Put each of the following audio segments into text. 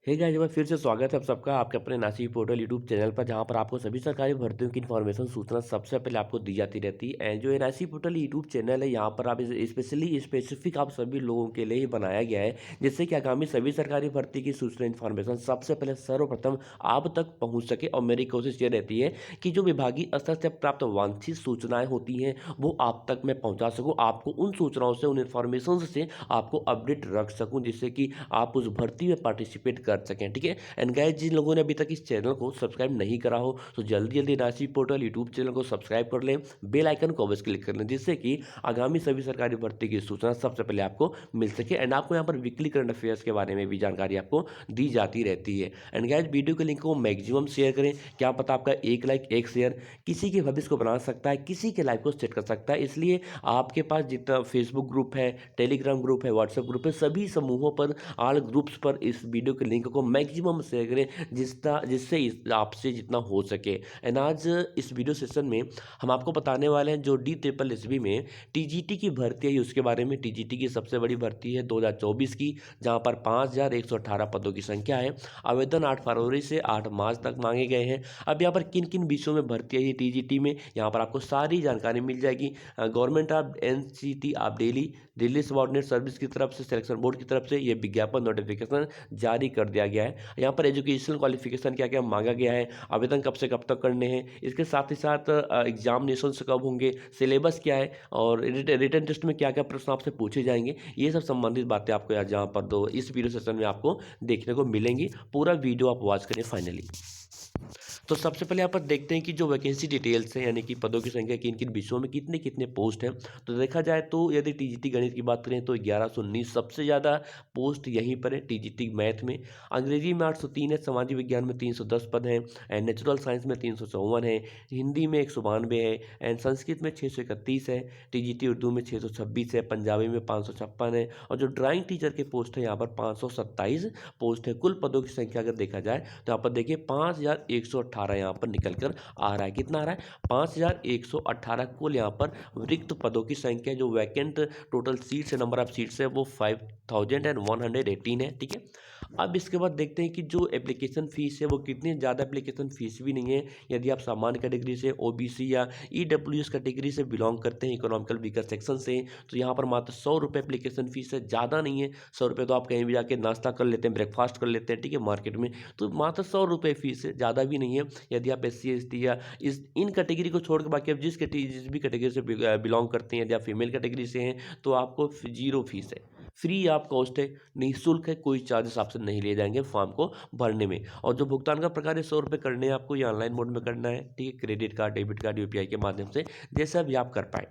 Hey guys, एक बार फिर से स्वागत है आप सबका आपके अपने नासिक पोर्टल यूट्यूब चैनल पर, जहां पर आपको सभी सरकारी भर्तियों की इन्फॉर्मेशन सूचना सबसे पहले आपको दी जाती रहती है। एंड जो ये नासिक पोर्टल यूट्यूब चैनल है, यहां पर आप स्पेशली स्पेसिफिक आप सभी लोगों के लिए ही बनाया गया है, जिससे कि आगामी सभी सरकारी भर्ती की सूचना इन्फॉर्मेशन सबसे पहले सर्वप्रथम आप तक पहुंच सके। और मेरी कोशिश ये रहती है कि जो विभागीय स्तर से प्राप्त वांछित सूचनाएं होती हैं वो आप तक मैं पहुंचा सकूं, आपको उन सूचनाओं से, उन इन्फॉर्मेशन से आपको अपडेट रख सकूं, जिससे कि आप उस भर्ती में पार्टिसिपेट कर सकें। ठीक है। एंड गाइस, जिन लोगों ने अभी तक इस चैनल को सब्सक्राइब नहीं करा हो तो जल्दी जल्दी नासिक पोर्टल यूट्यूब चैनल को सब्सक्राइब कर लें, बेल आइकन को अवश्य क्लिक कर लें, जिससे कि आगामी सभी सरकारी भर्ती की सूचना सबसे पहले आपको मिल सके। एंड आपको यहाँ पर वीकली करंट अफेयर्स के बारे में भी जानकारी आपको दी जाती रहती है। एंड गाइस, वीडियो के लिंक को मैक्सिमम शेयर करें, क्या पता आपका एक लाइक एक शेयर किसी के भविष्य को बना सकता है, किसी के लाइफ को सेट कर सकता है। इसलिए आपके पास जितना फेसबुक ग्रुप है, टेलीग्राम ग्रुप है, व्हाट्सएप ग्रुप है, सभी समूहों पर, ऑल ग्रुप्स पर इस वीडियो के लिंक को मैक्सिमम शेयर करें, जिससे आपसे जितना हो सके। एंड आज इस वीडियो सेशन में हम आपको बताने वाले हैं जो DSSB में टीजीटी की भर्ती है उसके बारे में। टीजीटी की सबसे बड़ी भर्ती है 2024 की, जहां पर 5118 पदों की संख्या है। आवेदन 8 फरवरी से 8 मार्च तक मांगे गए हैं। अब यहाँ पर किन किन विषयों में भर्ती है ये टीजीटी में, यहाँ पर आपको सारी जानकारी मिल जाएगी। Government of NCT of Delhi subordinate service की तरफ से, सिलेक्शन बोर्ड की तरफ से ये विज्ञापन नोटिफिकेशन जारी कर दिया गया है। यहाँ पर एजुकेशनल क्वालिफिकेशन क्या क्या मांगा गया है, आवेदन कब से कब तक करने हैं, इसके साथ ही साथ एग्जामिनेशन कब होंगे, सिलेबस क्या है और रिटन टेस्ट में क्या क्या प्रश्न आपसे पूछे जाएंगे, ये सब संबंधित बातें आपको यहाँ जहाँ पर दो इस वीडियो सेशन में आपको देखने को मिलेंगी। पूरा वीडियो आप वॉच करें फाइनली। तो सबसे पहले यहाँ पर देखते हैं कि जो वैकेंसी डिटेल्स हैं, यानी कि पदों की संख्या किन किन विषयों में कितने कितने पोस्ट हैं। तो देखा जाए तो यदि टीजीटी गणित की बात करें तो 1119 सबसे ज़्यादा पोस्ट यहीं पर है। टीजीटी मैथ में, अंग्रेजी में 803 है, सामाजिक विज्ञान में 310 पद हैं, एंड नेचुरल साइंस में 354 है, हिंदी में 192 है, एंड संस्कृत में 631 है, टीजीटी उर्दू में 626 है, पंजाबी में 556 है, और जो ड्राइंग टीचर के पोस्ट है यहाँ पर 527 पोस्ट है। कुल पदों की संख्या अगर देखा जाए तो यहाँ पर देखिए 5118 यहाँ पर निकल कर आ रहा है। कितना आ रहा है? 5118 कुल यहाँ पर रिक्त पदों की संख्या। जो वैकेंट टोटल सीट्स है, नंबर ऑफ सीट्स है वो 5118 है। ठीक है। अब इसके बाद देखते हैं कि जो एप्लीकेशन फ़ीस है वो कितनी, ज़्यादा एप्लीकेशन फ़ीस भी नहीं है। यदि आप सामान्य कैटेगरी से, ओबीसी या ईडब्ल्यूएस कैटेगरी से बिलोंग करते हैं, इकोनॉमिकल वीकर सेक्शन से, तो यहाँ पर मात्र 100 रुपये एप्लीकेशन फ़ीस है, ज़्यादा नहीं है। 100 रुपये तो आप कहीं भी जाके नाश्ता कर लेते हैं, ब्रेकफास्ट कर लेते हैं, ठीक है, मार्केट में। तो मात्र 100 रुपये फ़ीस है, ज़्यादा भी नहीं है। यदि आप SC ST या इन कैटेगरी को छोड़ के बाकी आप जिस भी कैटेगरी से बिलोंग करते हैं, यदि आप फीमेल कैटेगरी से हैं तो आपको जीरो फीस है, फ्री ऑफ कॉस्ट है, निःशुल्क है, कोई चार्जेस आपसे नहीं लिए जाएंगे फॉर्म को भरने में। और जो भुगतान का प्रकार है 100 रुपये करने हैं आपको, ये ऑनलाइन मोड में करना है, ठीक है, credit card, debit card, UPI के माध्यम से, जैसा भी आप कर पाए।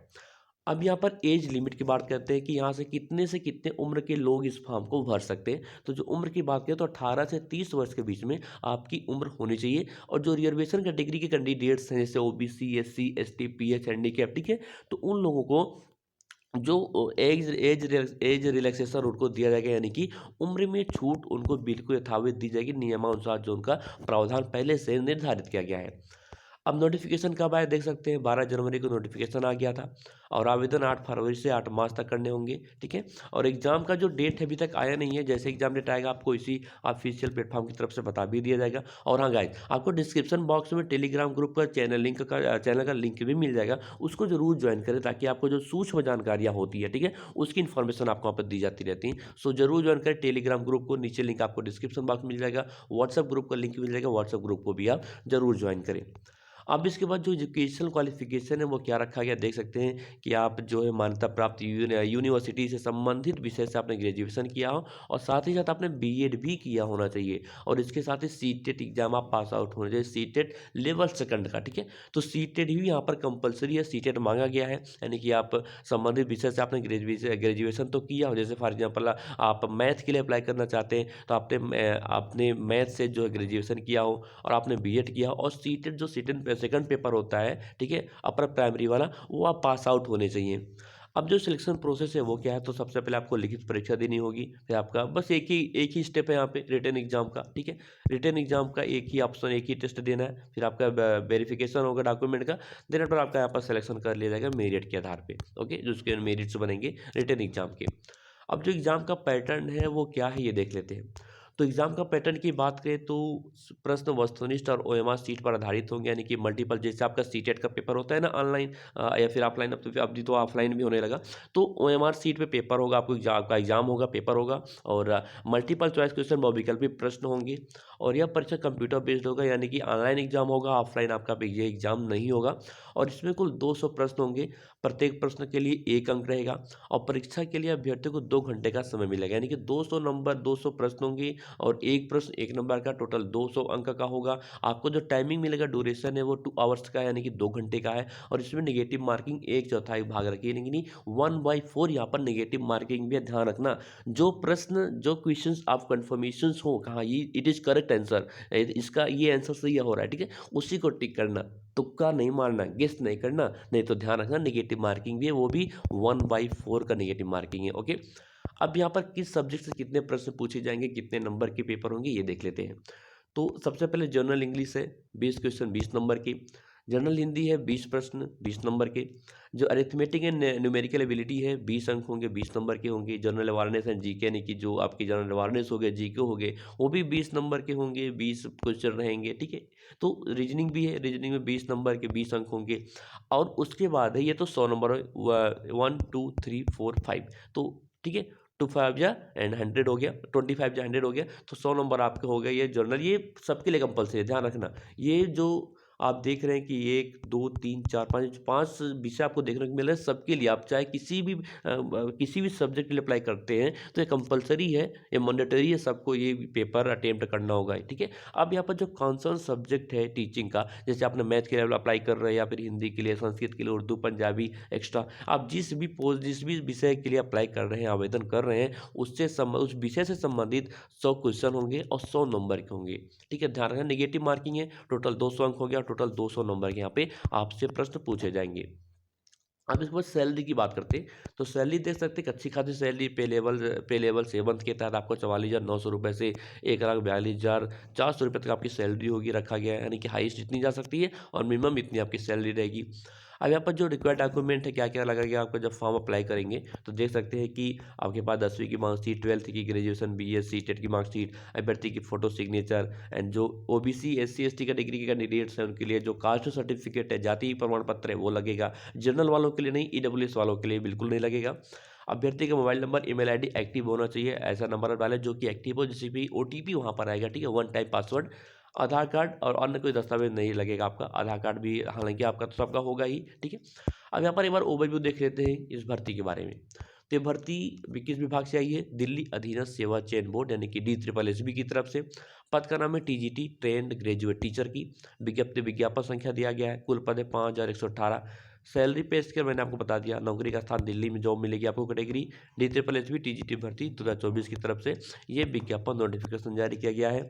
अब यहाँ पर एज लिमिट की बात करते हैं कि यहाँ से कितने उम्र के लोग इस फॉर्म को भर सकते हैं। तो जो उम्र की बात करें तो 18 से 30 वर्ष के बीच में आपकी उम्र होनी चाहिए। और जो रिजर्वेशन कैटेगरी के कैंडिडेट्स हैं, जैसे OBC SC ST PH handicap, ठीक है, तो उन लोगों को जो एज रिलैक्सेशन उनको दिया जाएगा, यानी कि उम्र में छूट उनको बिल्कुल यथावत दी जाएगी, नियमानुसार जो उनका प्रावधान पहले से निर्धारित किया गया है। अब नोटिफिकेशन कब आया देख सकते हैं, 12 जनवरी को नोटिफिकेशन आ गया था, और आवेदन 8 फरवरी से 8 मार्च तक करने होंगे। ठीक है। और एग्जाम का जो डेट है अभी तक आया नहीं है, जैसे एग्जाम डेट आएगा आपको इसी ऑफिशियल प्लेटफॉर्म की तरफ से बता भी दिया जाएगा। और हाँ गाइस, आपको डिस्क्रिप्शन बॉक्स में टेलीग्राम ग्रुप का चैनल का लिंक भी मिल जाएगा, उसको जरूर ज्वाइन करें, ताकि आपको जो सूक्ष्म जानकारियाँ होती है, ठीक है, उसकी इन्फॉर्मेशन आपको वहाँ पर दी जाती रहती है। सो जरूर ज्वाइन करें टेलीग्राम ग्रुप को, नीचे लिंक आपको डिस्क्रिप्शन बॉक्स मिल जाएगा, व्हाट्सएप ग्रुप का लिंक मिल जाएगा, व्हाट्सएप ग्रुप को भी आप जरूर ज्वाइन करें। अब इसके बाद जो एजुकेशनल क्वालिफिकेशन है वो क्या रखा गया देख सकते हैं कि आप जो है मान्यता प्राप्त यूनिवर्सिटी से संबंधित विषय से आपने ग्रेजुएशन किया हो, और साथ ही साथ आपने बीएड भी किया होना चाहिए, और इसके साथ ही सीटेट एग्जाम आप पास आउट होना चाहिए, सीटेट लेवल सेकंड का। ठीक है। तो सीटेट भी यहाँ पर कंपलसरी है, सीटेट मांगा गया है, यानी कि आप संबंधित विषय से आपने ग्रेजुएशन तो किया हो। जैसे फॉर एग्जाम्पल आप मैथ के लिए अप्लाई करना चाहते हैं तो आपने मैथ से जो है ग्रेजुएशन किया हो, और आपने बीएड किया हो, और सीटेट जो सेकंड पेपर होता है, ठीक है, अपर प्राइमरी वाला, वो आप पास आउट होने चाहिए। अब जो सिलेक्शन प्रोसेस है वो क्या है, तो सबसे पहले आपको लिखित परीक्षा देनी होगी, फिर आपका बस एक ही स्टेप है यहाँ पे रिटन एग्जाम का। ठीक है। रिटन एग्जाम का एक ही ऑप्शन, एक ही टेस्ट देना है, फिर आपका वेरिफिकेशन होगा डॉक्यूमेंट का, देन आफ्टर आपका यहाँ पर सिलेक्शन कर लिया जाएगा मेरिट के आधार पे। ओके, जो उसके मेरिट्स बनेंगे रिटन एग्जाम के। अब जो एग्जाम का पैटर्न है वो क्या है ये देख लेते हैं। तो तो एग्ज़ाम का पैटर्न की बात करें तो प्रश्न वस्तुनिष्ठ और ओएमआर सीट पर आधारित होंगे, यानी कि मल्टीपल, जैसे आपका सीटेट का पेपर होता है ना ऑनलाइन या फिर ऑफलाइन, अब तो ऑफलाइन भी होने लगा। तो ओएमआर सीट पे पेपर होगा, आपको आपका एग्जाम होगा, पेपर होगा, और मल्टीपल चॉइस क्वेश्चन बहुविकल्पी प्रश्न होंगे। और यह परीक्षा कंप्यूटर बेस्ड होगा, यानी कि ऑनलाइन एग्जाम होगा, ऑफलाइन आपका ये एग्जाम नहीं होगा। और इसमें कुल 200 प्रश्न होंगे, प्रत्येक प्रश्न के लिए 1 अंक रहेगा। और परीक्षा के लिए अभ्यर्थियों को 2 घंटे का समय मिलेगा, यानी कि 200 नंबर 200 प्रश्न होंगे, और एक प्रश्न 1 नंबर का, टोटल 200 अंक का होगा। आपको जो टाइमिंग मिलेगा, ड्यूरेशन है वो 2 आवर्स का है, यानी कि 2 घंटे का है। और इसमें नेगेटिव मार्किंग 1/4 भाग रखी है, यानी कि 1/4 यहाँ पर नेगेटिव मार्किंग भी है। ध्यान रखना, जो प्रश्न जो क्वेश्चंस आप कंफर्मेशंस हो, कहाँ ये इट इज करेक्ट आंसर, इसका ये आंसर सही हो रहा है, ठीक है, उसी को टिक करना, तुक्का नहीं मारना, गेस नहीं करना, नहीं तो ध्यान रखना नेगेटिव मार्किंग भी है, वो भी 1/4 का नेगेटिव मार्किंग है। ओके, अब यहाँ पर किस सब्जेक्ट से कितने प्रश्न पूछे जाएंगे, कितने नंबर के पेपर होंगे, ये देख लेते हैं। तो सबसे पहले जनरल इंग्लिश है, 20 क्वेश्चन 20 नंबर की। जनरल हिंदी है 20 प्रश्न 20 नंबर के। जो अरिथमेटिक एंड न्यूमेरिकल एबिलिटी है 20 अंक होंगे, 20 नंबर के होंगे। जनरल अवेयरनेस एंड जीके, यानी कि जो आपकी जनरल अवेयरनेस हो गए, जीके हो गए, वो भी 20 नंबर के होंगे, 20 क्वेश्चन रहेंगे, ठीक है। तो रीजनिंग भी है, रीजनिंग में 20 नंबर के 20 अंक होंगे। और उसके बाद है, ये तो 100 नंबर 1 2 3 4 5, तो ठीक है, 2 5 जा एंड 100 हो गया, 25 जा 100 हो गया, तो 100 नंबर आपके हो गए। ये जर्नल, ये सबके लिए कंपलसरी है, ध्यान रखना। ये जो आप देख रहे हैं कि 1 2 3 4 5 विषय आपको देखने को मिल रहा है, सबके लिए, आप चाहे किसी भी सब्जेक्ट के लिए अप्लाई करते हैं तो ये कंपलसरी है, ये मैंडेटरी है, सबको ये पेपर अटेम्प्ट करना होगा, ठीक है। अब यहाँ पर जो कॉन्सर्न सब्जेक्ट है टीचिंग का, जैसे आपने मैथ के लिए अप्लाई कर रहे हैं, या फिर हिंदी के लिए, संस्कृत के लिए, उर्दू, पंजाबी एक्स्ट्रा, आप जिस भी विषय के लिए अप्लाई कर रहे हैं, आवेदन कर रहे हैं, उस विषय से संबंधित 100 क्वेश्चन होंगे और 100 नंबर के होंगे, ठीक है। ध्यान रखना, नेगेटिव मार्किंग है, टोटल 200 अंक हो गया, टोटल 200 नंबर के यहाँ पे आपसे प्रश्न पूछे जाएंगे। अब इसके बाद सैलरी की बात करते हैं, तो सैलरी देख सकते हैं, अच्छी खासी सैलरी, पे लेवल 7 के तहत आपको 44,900 रुपये से 1,42,400 रुपये तक आपकी सैलरी होगी, रखा गया है, यानी कि हाईएस्ट इतनी जा सकती है, और मिनिमम इतनी आपकी सैलरी रहेगी। अब यहाँ पर जो रिक्वायर्ड डॉक्यूमेंट है, क्या क्या लगा गया आपको जब फॉर्म अप्लाई करेंगे, तो देख सकते हैं कि आपके पास 10वीं की मार्कशीट, 12th की, ग्रेजुएशन, बीएससी, टेट की मार्कशीट, अभ्यर्थी की फोटो, सिग्नेचर, एंड जो ओबीसी, एससी, एसटी कैटेगरी के कैंडिडेट्स हैं उनके लिए जो कास्ट सर्टिफिकेट है, जाति प्रमाण पत्र है, वो लगेगा। जनरल वालों के लिए नहीं, ईडब्ल्यूएस वालों के लिए बिल्कुल नहीं लगेगा। अभ्यर्थी का mobile number, email ID active होना चाहिए, ऐसा नंबर डालें जो कि एक्टिव हो, जिससे भी ओटीपी वहाँ पर आएगा, ठीक है, 1 टाइम पासवर्ड। आधार कार्ड और अन्य कोई दस्तावेज नहीं लगेगा आपका, आधार कार्ड भी हालांकि आपका तो सबका होगा ही, ठीक है। अब यहाँ पर एक बार ओवरव्यू देख लेते हैं इस भर्ती के बारे में। तो ये भर्ती किस विभाग से आई है, दिल्ली अधीनस्थ सेवा चयन बोर्ड, यानी कि DSSB की तरफ से। पद का नाम है टीजीटी, ट्रेंड ग्रेजुएट टीचर की। विज्ञापन संख्या दिया गया है, कुल पद है 5118। सैलरी पे स्केल मैंने आपको बता दिया, नौकरी का स्थान दिल्ली में, जॉब मिलेगी आपको कैटेगरी DSSB टीजीटी भर्ती 2024 की तरफ से ये विज्ञापन नोटिफिकेशन जारी किया गया है।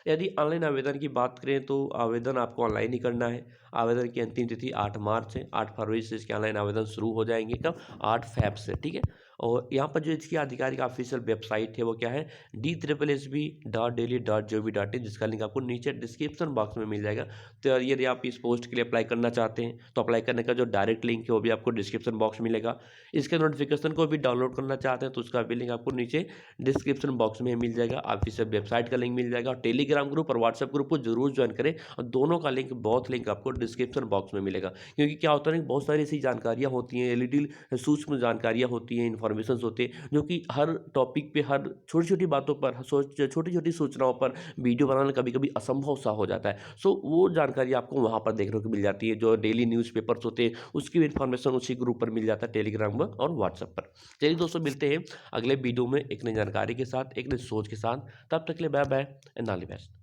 यदि ऑनलाइन आवेदन की बात करें तो आवेदन आपको ऑनलाइन ही करना है। आवेदन की अंतिम तिथि 8 मार्च है, 8 फरवरी से इसके ऑनलाइन आवेदन शुरू हो जाएंगे, कब, 8 फैब से, ठीक है। और यहाँ पर जो इसकी आधिकारिक ऑफिशियल वेबसाइट है वो क्या है, DSSB.delhi.gov.in, जिसका लिंक आपको नीचे डिस्क्रिप्शन बॉक्स में मिल जाएगा। तो यदि आप इस पोस्ट के लिए अप्लाई करना चाहते हैं तो अप्लाई करने का जो डायरेक्ट लिंक है वो भी आपको डिस्क्रिप्शन बॉक्स में मिलेगा। इसके नोटिफिकेशन को भी डाउनलोड करना चाहते हैं तो उसका भी लिंक आपको नीचे डिस्क्रिप्शन बॉक्स में मिल जाएगा, ऑफिशियल वेबसाइट का लिंक मिल जाएगा। और टेलीग्राम ग्रुप और व्हाट्सएप ग्रुप को जरूर ज्वाइन करें, और दोनों का लिंक, बहुत लिंक आपको डिस्क्रिप्शन बॉक्स में मिलेगा। क्योंकि क्या होता है ना, बहुत सारी ऐसी जानकारियाँ होती हैं, एलईडी सूक्ष्म जानकारियाँ होती हैं, इन्फॉर्मेशन होते हैं, जो कि हर टॉपिक पे, हर छोटी छोटी बातों पर, छोटी छोटी सूचनाओं पर वीडियो बनाना कभी कभी असंभव सा हो जाता है। सो वो जानकारी आपको वहाँ पर देखने को मिल जाती है, जो डेली न्यूज़पेपर्स होते हैं उसकी भी इन्फॉर्मेशन उसी ग्रुप पर मिल जाता है, टेलीग्राम पर और व्हाट्सएप पर। चलिए दोस्तों, मिलते हैं अगले वीडियो में एक नई जानकारी के साथ, एक नई सोच के साथ। तब तक के लिए bye bye and all the best.